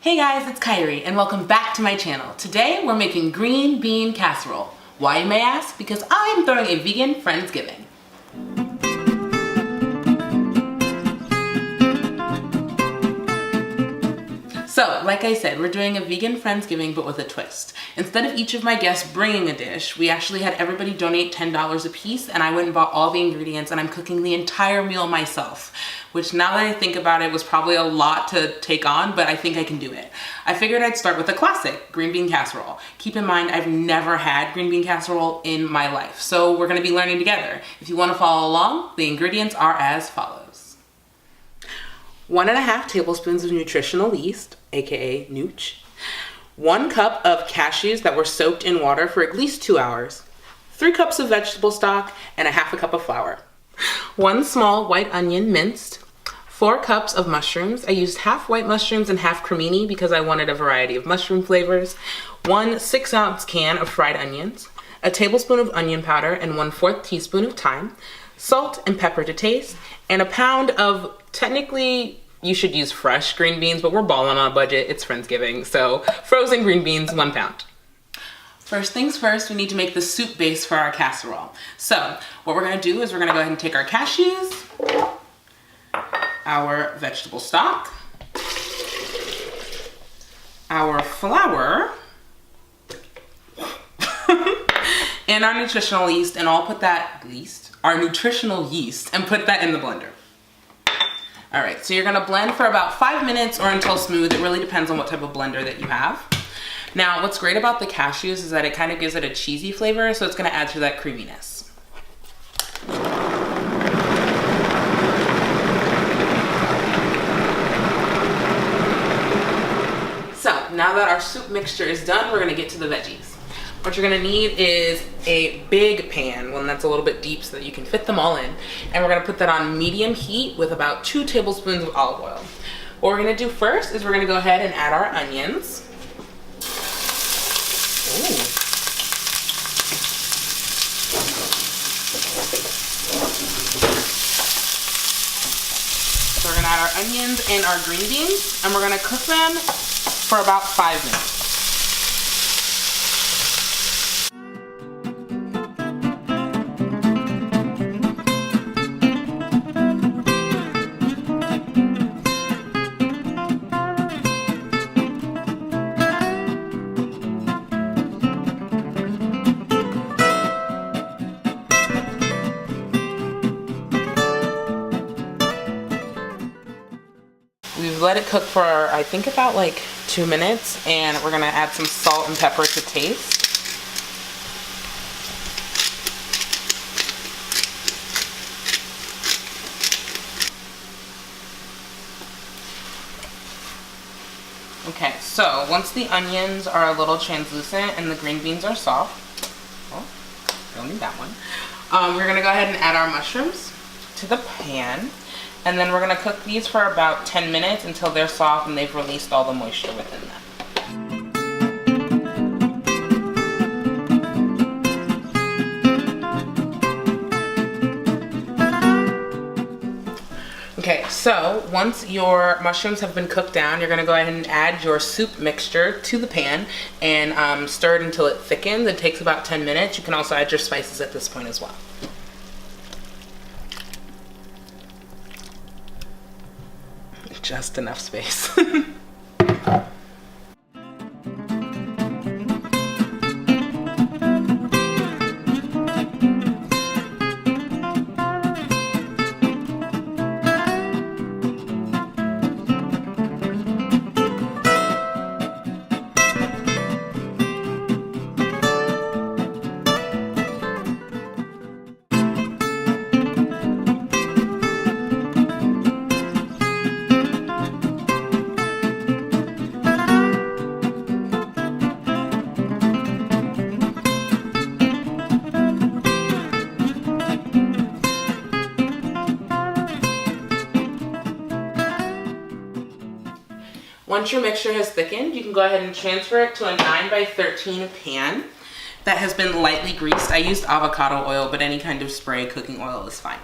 Hey guys, it's Khari and welcome back to my channel. Today we're making green bean casserole. Why you may ask? Because I am throwing a vegan Friendsgiving. So, like I said, we're doing a vegan Friendsgiving but with a twist. Instead of each of my guests bringing a dish, we actually had everybody donate $10 a piece, and I went and bought all the ingredients and I'm cooking the entire meal myself. Which, now that I think about it, was probably a lot to take on, but I think I can do it. I figured I'd start with a classic, green bean casserole. Keep in mind, I've never had green bean casserole in my life, so we're gonna be learning together. If you wanna follow along, the ingredients are as follows. 1.5 tablespoons of nutritional yeast, aka nooch. 1 cup of cashews that were soaked in water for at least 2 hours. 3 cups of vegetable stock, and 1/2 cup of flour. 1 small white onion minced. 4 cups of mushrooms. I used half white mushrooms and half cremini because I wanted a variety of mushroom flavors. 1 6-ounce can of fried onions. 1 tablespoon of onion powder and 1/4 teaspoon of thyme. Salt and pepper to taste. And 1 pound of, technically, you should use fresh green beans, but we're balling on a budget. It's Friendsgiving, so frozen green beans, 1 pound. First things first, we need to make the soup base for our casserole. So what we're gonna do is we're gonna go ahead and take our cashews, our vegetable stock, our flour, and our nutritional yeast, and I'll put that, our nutritional yeast, and put that in the blender. All right, so you're gonna blend for about 5 minutes or until smooth. It really depends on what type of blender that you have. Now, what's great about the cashews is that it kind of gives it a cheesy flavor, so it's gonna add to that creaminess. So, now that our soup mixture is done, we're gonna get to the veggies. What you're gonna need is a big pan, one that's a little bit deep so that you can fit them all in. And we're gonna put that on medium heat with about 2 tablespoons of olive oil. What we're gonna do first is we're gonna go ahead and add our onions. Ooh. So we're gonna add our onions and our green beans, and we're gonna cook them for about 5 minutes. We've let it cook for, I think, about like 2 minutes, and we're gonna add some salt and pepper to taste. Okay, so once the onions are a little translucent and the green beans are soft, oh, don't need that one, we're gonna go ahead and add our mushrooms to the pan. And then we're gonna cook these for about 10 minutes until they're soft and they've released all the moisture within them. Okay, so once your mushrooms have been cooked down, you're gonna go ahead and add your soup mixture to the pan and stir it until it thickens. It takes about 10 minutes. You can also add your spices at this point as well. Just enough space. Once your mixture has thickened, you can go ahead and transfer it to a 9x13 pan that has been lightly greased. I used avocado oil, but any kind of spray cooking oil is fine.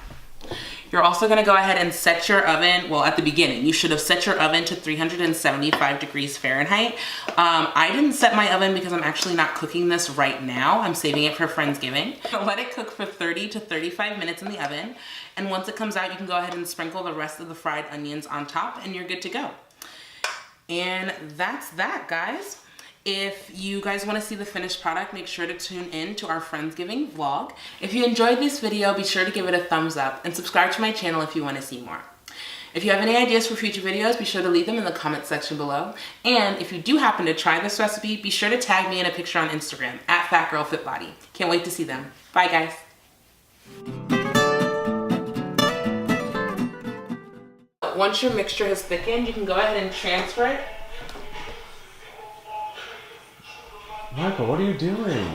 You're also gonna go ahead and set your oven, well, at the beginning, you should have set your oven to 375 degrees Fahrenheit. I didn't set my oven because I'm actually not cooking this right now. I'm saving it for Friendsgiving. Let it cook for 30 to 35 minutes in the oven. And once it comes out, you can go ahead and sprinkle the rest of the fried onions on top and you're good to go. And that's that, guys. If you guys want to see the finished product, make sure to tune in to our Friendsgiving vlog. If you enjoyed this video, be sure to give it a thumbs up and subscribe to my channel if you want to see more. If you have any ideas for future videos, be sure to leave them in the comment section below. And if you do happen to try this recipe, be sure to tag me in a picture on Instagram at FatGirlFitBody. Can't wait to see them. Bye, guys. Once your mixture has thickened, you can go ahead and transfer it. Michael, what are you doing?